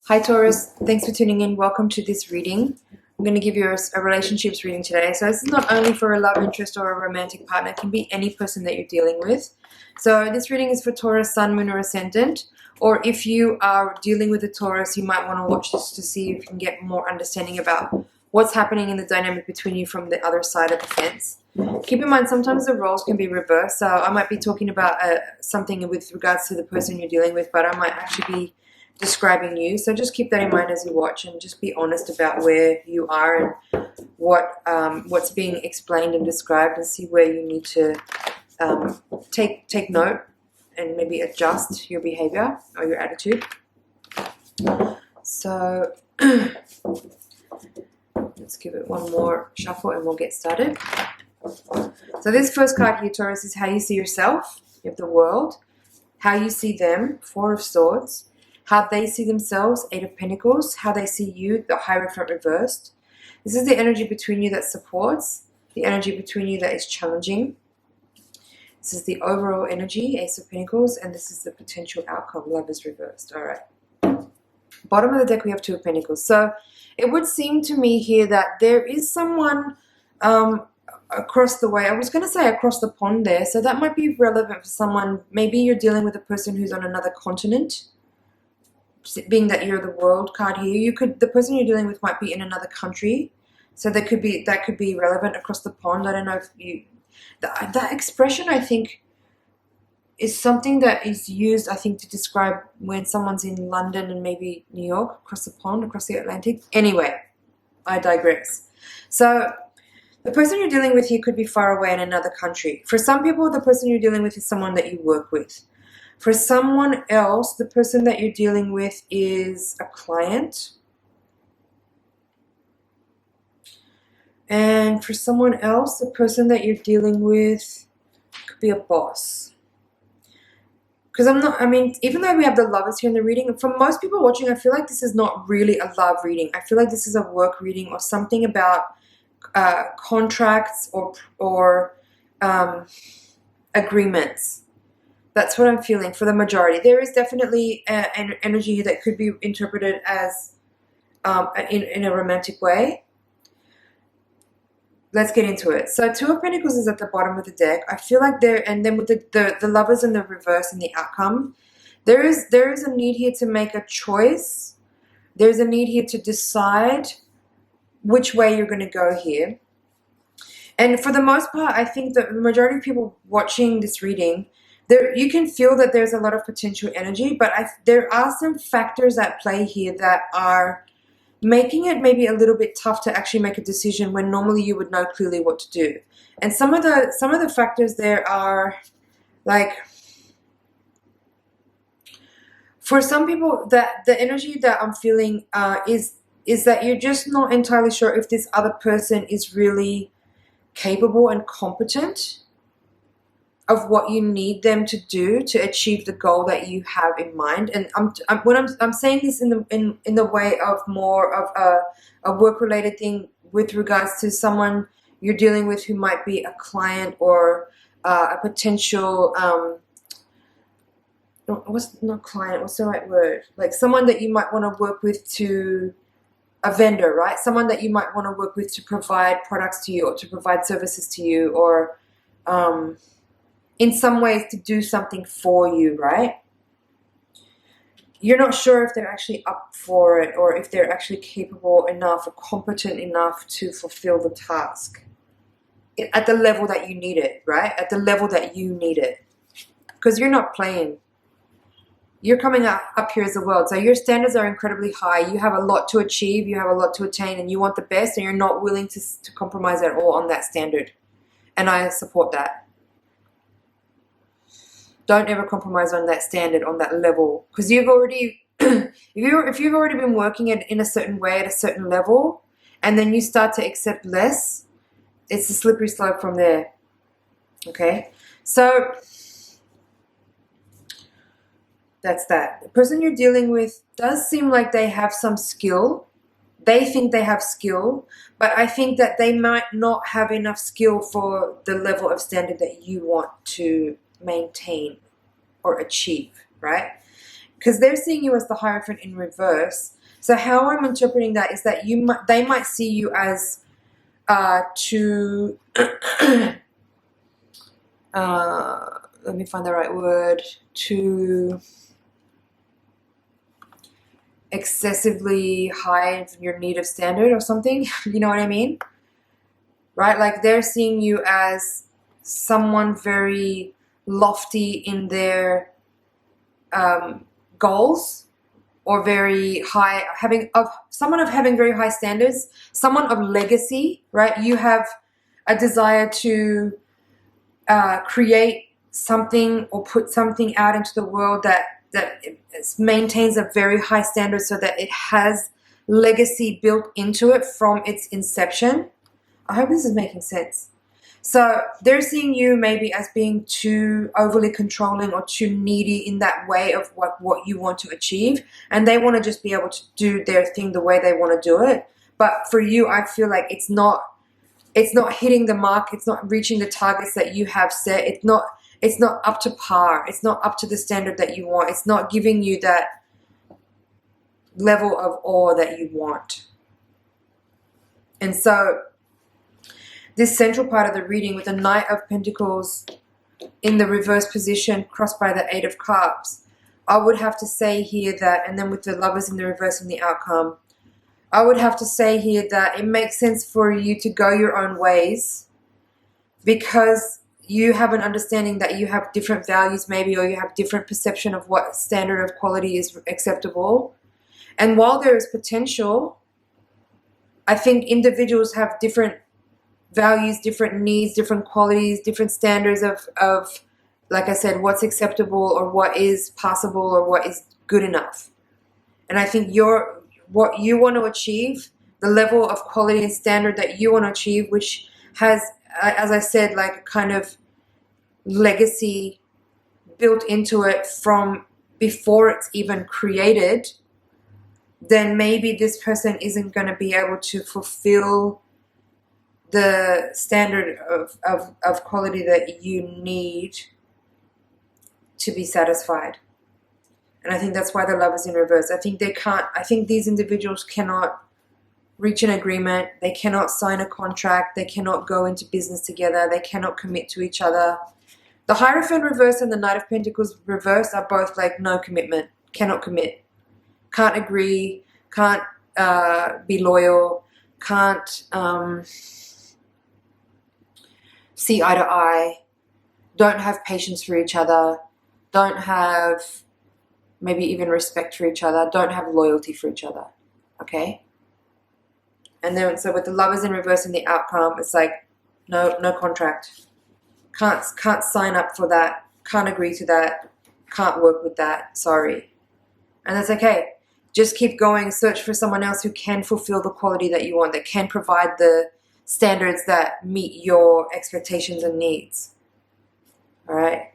Hi Taurus, thanks for tuning in. Welcome to this reading. I'm going to give you a relationships reading today. So this is not only for a love interest or a romantic partner. It can be any person that you're dealing with. So this reading is for Taurus, Sun, Moon, or Ascendant. Or if you are dealing with a Taurus, you might want to watch this to see if you can get more understanding about what's happening in the dynamic between you from the other side of the fence. Keep in mind, sometimes the roles can be reversed. So I might be talking about something with regards to the person you're dealing with, but I might actually be describing you. So just keep that in mind as you watch, and just be honest about where you are and what's being explained and described, and see where you need to take note and maybe adjust your behavior or your attitude. So let's give it one more shuffle and we'll get started. So this first card here, Taurus, is how you see yourself. You have the World, how you see them, Four of Swords, how they see themselves, Eight of Pentacles, how they see you, the Hierophant reversed. This is the energy between you that supports, the energy between you that is challenging. This is the overall energy, Ace of Pentacles, and this is the potential outcome, Love is reversed. All right. Bottom of the deck, we have Two of Pentacles. So it would seem to me here that there is someone across the way. I was going to say across the pond there. So that might be relevant for someone. Maybe you're dealing with a person who's on another continent. Being that you're the World card here, the person you're dealing with might be in another country. So that could be relevant across the pond. I don't know if that expression, I think, is something that is used, I think, to describe when someone's in London and maybe New York, across the pond, across the Atlantic. Anyway, I digress. So the person you're dealing with here could be far away in another country. For some people, the person you're dealing with is someone that you work with. For someone else, the person that you're dealing with is a client. And for someone else, the person that you're dealing with could be a boss. Because even though we have the Lovers here in the reading, for most people watching, I feel like this is not really a love reading. I feel like this is a work reading or something about contracts or agreements. That's what I'm feeling for the majority. There is definitely an energy that could be interpreted as in a romantic way. Let's get into it. So Two of Pentacles is at the bottom of the deck. I feel like and then with the Lovers in the reverse and the outcome, there is a need here to make a choice. There's a need here to decide which way you're going to go here. And for the most part, I think that the majority of people watching this reading, you can feel that there's a lot of potential energy, but there are some factors at play here that are making it maybe a little bit tough to actually make a decision when normally you would know clearly what to do. And some of the factors there are like, for some people, that the energy that I'm feeling is that you're just not entirely sure if this other person is really capable and competent of what you need them to do to achieve the goal that you have in mind. And I'm saying this in the way of more of a work-related thing with regards to someone you're dealing with who might be a client or a potential not client, what's the right word? Like someone that you might want to work with, to a vendor, right? Someone that you might want to work with to provide products to you or to provide services to you, or in some ways to do something for you, right? You're not sure if they're actually up for it or if they're actually capable enough or competent enough to fulfill the task at the level that you need it, right? At the level that you need it. Because you're not playing. You're coming up here as the World. So your standards are incredibly high. You have a lot to achieve. You have a lot to attain, and you want the best, and you're not willing to compromise at all on that standard. And I support that. Don't ever compromise on that standard, on that level, because you've already, if you've already been working in a certain way at a certain level, and then you start to accept less, it's a slippery slope from there. Okay, so that's that. The person you're dealing with does seem like they have some skill. They think they have skill, but I think that they might not have enough skill for the level of standard that you want to maintain or achieve, right? because they're seeing you as the Hierophant in reverse. So how I'm interpreting that is that they might see you as too let me find the right word, too excessively high in your need of standard or something. You know what I mean? Right? Like they're seeing you as someone very lofty in their goals, or very high, someone of having very high standards, someone of legacy, right? You have a desire to create something or put something out into the world that maintains a very high standard, so that it has legacy built into it from its inception. I hope this is making sense. So they're seeing you maybe as being too overly controlling or too needy in that way of what you want to achieve. And they want to just be able to do their thing the way they want to do it. But for you, I feel like it's not hitting the mark. It's not reaching the targets that you have set. It's not up to par. It's not up to the standard that you want. It's not giving you that level of awe that you want. And so this central part of the reading with the Knight of Pentacles in the reverse position crossed by the Eight of Cups, I would have to say here that, and then with the Lovers in the reverse and the outcome, I would have to say here that it makes sense for you to go your own ways, because you have an understanding that you have different values maybe, or you have different perception of what standard of quality is acceptable. And while there is potential, I think individuals have different values, different needs, different qualities, different standards of, like I said, what's acceptable or what is possible or what is good enough. And I think what you want to achieve, the level of quality and standard that you want to achieve, which has, as I said, like a kind of legacy built into it from before it's even created, then maybe this person isn't going to be able to fulfill the standard of quality that you need to be satisfied. And I think that's why the Lovers in reverse. I think these individuals cannot reach an agreement. They cannot sign a contract. They cannot go into business together. They cannot commit to each other. The Hierophant reverse and the Knight of Pentacles reverse are both like no commitment. Cannot commit. Can't agree. Can't be loyal. Can't see eye to eye. Don't have patience for each other. Don't have maybe even respect for each other. Don't have loyalty for each other. Okay? And then so with the Lovers in reverse and the outcome, it's like no contract. Can't sign up for that. Can't agree to that. Can't work with that. Sorry. And that's okay. Just keep going. Search for someone else who can fulfill the quality that you want, that can provide the standards that meet your expectations and needs. All right?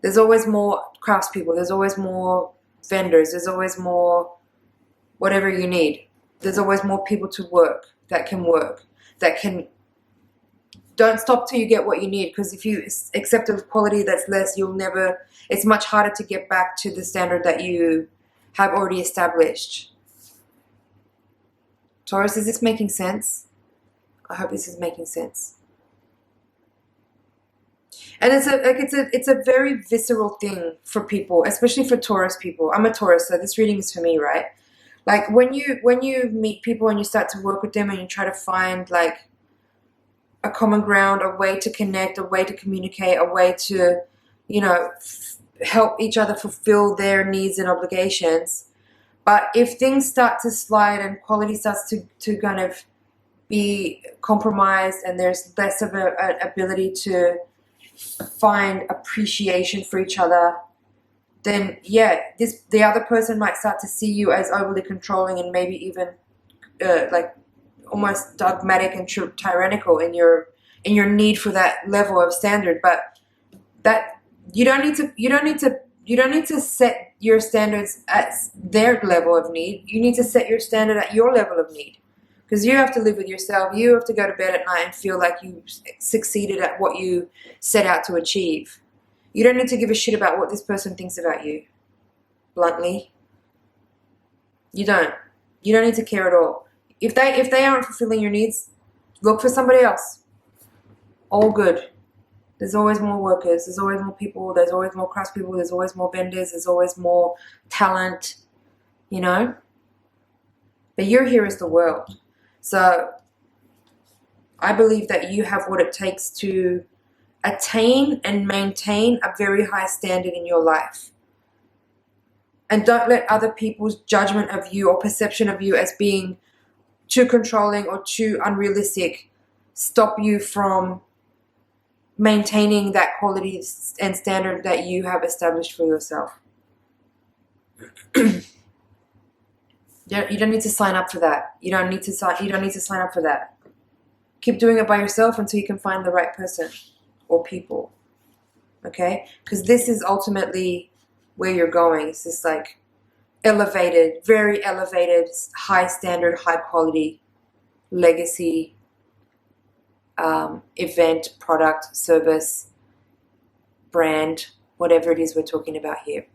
There's always more craftspeople. There's always more vendors. There's always more whatever you need. There's always more people to work, that can. Don't stop till you get what you need, because if you accept a quality that's less, it's much harder to get back to the standard that you have already established. Taurus, is this making sense? I hope this is making sense. And it's a very visceral thing for people, especially for Taurus people. I'm a Taurus, so this reading is for me, right? Like when you meet people and you start to work with them and you try to find like a common ground, a way to connect, a way to communicate, a way to, help each other fulfill their needs and obligations. But if things start to slide and quality starts to kind of be compromised and there's less of an ability to find appreciation for each other, then the other person might start to see you as overly controlling and maybe even like almost dogmatic and tyrannical in your need for that level of standard. But that you don't need to set your standards at their level of need. You need to set your standard at your level of need, because you have to live with yourself. You have to go to bed at night and feel like you succeeded at what you set out to achieve. You don't need to give a shit about what this person thinks about you. bluntly. You don't. You don't need to care at all. If they aren't fulfilling your needs, look for somebody else. All good. There's always more workers. There's always more people. There's always more craftspeople. There's always more vendors. There's always more talent, you know. But you're here as the world. So I believe that you have what it takes to attain and maintain a very high standard in your life. And don't let other people's judgment of you or perception of you as being too controlling or too unrealistic stop you from maintaining that quality and standard that you have established for yourself. You don't need to sign up for that. You don't need to sign up for that. Keep doing it by yourself until you can find the right person or people. Okay? Because this is ultimately where you're going. It's this like elevated, very elevated, high standard, high quality legacy event, product, service, brand, whatever it is we're talking about here.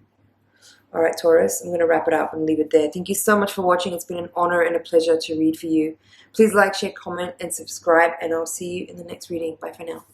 All right, Taurus, I'm going to wrap it up and leave it there. Thank you so much for watching. It's been an honor and a pleasure to read for you. Please like, share, comment, and subscribe, and I'll see you in the next reading. Bye for now.